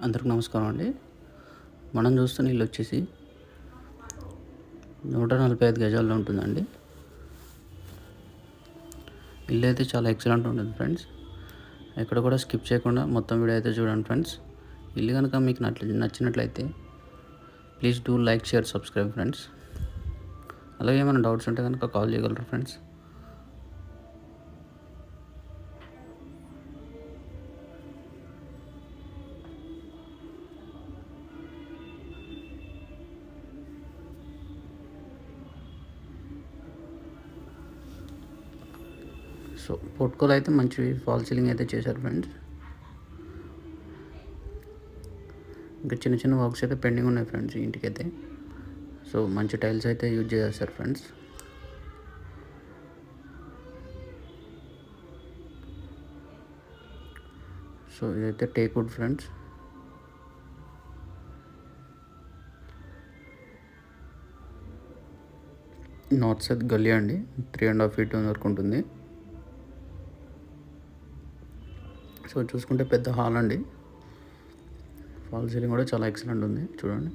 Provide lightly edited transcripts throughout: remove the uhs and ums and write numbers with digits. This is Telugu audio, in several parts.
అందరికి నమస్కారం అండి. మనం చూస్తున్న ఇల్లు వచ్చేసి 145 గజాల్లో ఉంటుందండి. ఇల్లు అయితే చాలా ఎక్సలెంట్ ఉంటుంది ఫ్రెండ్స్. ఎక్కడ కూడా స్కిప్ చేయకుండా మొత్తం వీడియో అయితే చూడండి ఫ్రెండ్స్. ఇల్లు కనుక మీకు నచ్చినట్లయితే please do like, share, subscribe friends. అలాగే ఏమైనా డౌట్స్ ఉంటే కనుక కాల్ చేయగలరు ఫ్రెండ్స్. సో పోర్ట్కోలో అయితే మంచి ఫాల్ సీలింగ్ అయితే చేశారు ఫ్రెండ్స్. ఇంకా చిన్న చిన్న వర్క్స్ అయితే పెండింగ్ ఉన్నాయి ఫ్రెండ్స్ ఈ ఇంటికైతే. సో మంచి టైల్స్ అయితే యూజ్ చేస్తారు ఫ్రెండ్స్. సో ఇదైతే teak wood friends. North side గల్లీ అండి, 3.5 feet వరకు ఉంటుంది. సో చూసుకుంటే పెద్ద హాల్ అండి. ఫాల్ సీలింగ్ కూడా చాలా ఎక్సలెంట్ ఉంది చూడండి.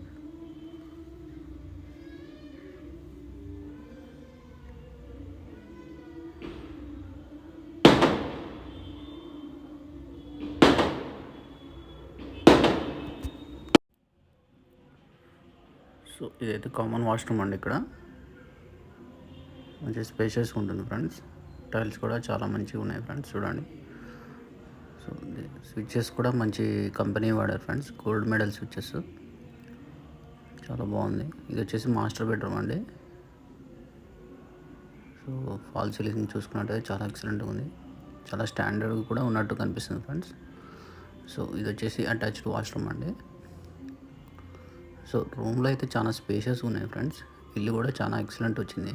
సో ఇదైతే కామన్ వాష్రూమ్ అండి. ఇక్కడ మంచి స్పేషియస్గా ఉంటుంది ఫ్రెండ్స్. టైల్స్ కూడా చాలా మంచిగా ఉన్నాయి ఫ్రెండ్స్ చూడండి. సో స్విచ్చెస్ కూడా మంచి కంపెనీ వాడారు ఫ్రెండ్స్, గోల్డ్ మెడల్ స్విచ్చెస్, చాలా బాగుంది. ఇది వచ్చేసి మాస్టర్ బెడ్రూమ్ అండి. సో ఫాల్ సీలింగ్ చూసుకున్నట్టయితే చాలా ఎక్సలెంట్గా ఉంది, చాలా స్టాండర్డ్ కూడా ఉన్నట్టు కనిపిస్తుంది ఫ్రెండ్స్. సో ఇది వచ్చేసి అటాచ్డ్ వాష్రూమ్ అండి. సో రూమ్లో అయితే చాలా స్పేషియస్గా ఉన్నాయి ఫ్రెండ్స్. ఇల్లు కూడా చాలా ఎక్సలెంట్ వచ్చింది,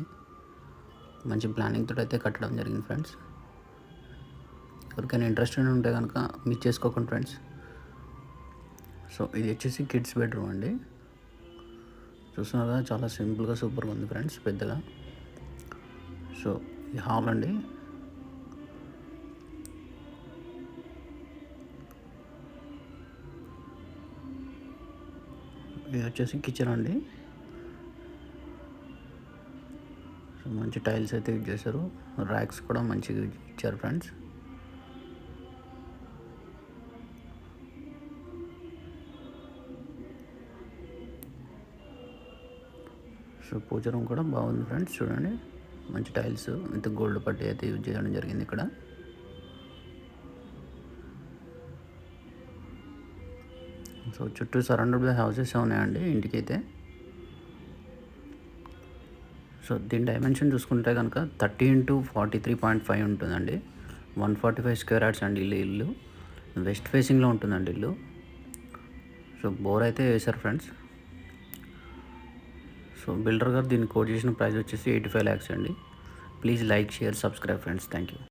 మంచి ప్లానింగ్ తోటి అయితే కట్టడం జరిగింది ఫ్రెండ్స్. ఎవరికైనా ఇంట్రెస్టెడ్ ఉంటే కనుక మిస్ చేసుకోకండి ఫ్రెండ్స్. సో ఇది వచ్చేసి కిడ్స్ బెడ్రూమ్ అండి. చూస్తున్నారు కదా, చాలా సింపుల్గా సూపర్గా ఉంది ఫ్రెండ్స్, పెద్దగా. సో ఇది హాల్ అండి. ఇది వచ్చేసి కిచెన్ అండి. సో మంచి టైల్స్ అయితే యూజ్ చేశారు, ర్యాక్స్ కూడా మంచిగా ఇచ్చారు ఫ్రెండ్స్. సో పూజ రూమ్ కూడా బాగుంది ఫ్రెండ్స్ చూడండి. మంచి టైల్స్ విత్ గోల్డ్ పట్టి అయితే యూజ్ చేయడం జరిగింది ఇక్కడ. సో చుట్టూ సరౌండెడ్ బై హౌసెస్ ఉన్నాయండి ఇంటికైతే. సో దీని డైమెన్షన్ చూసుకుంటే కనుక 30 into 43.5 ఉంటుందండి. 145 square yards అండి ఇల్లు. వెస్ట్ ఫేసింగ్లో ఉంటుందండి ఇల్లు. సో బోర్ అయితే వేశారు ఫ్రెండ్స్. సో బిల్డర్ గారు దీన్ని కోట్ చేసిన ప్రైస్ వచ్చేసి 85 lakhs అండి. Please like, share, subscribe friends. Thank you.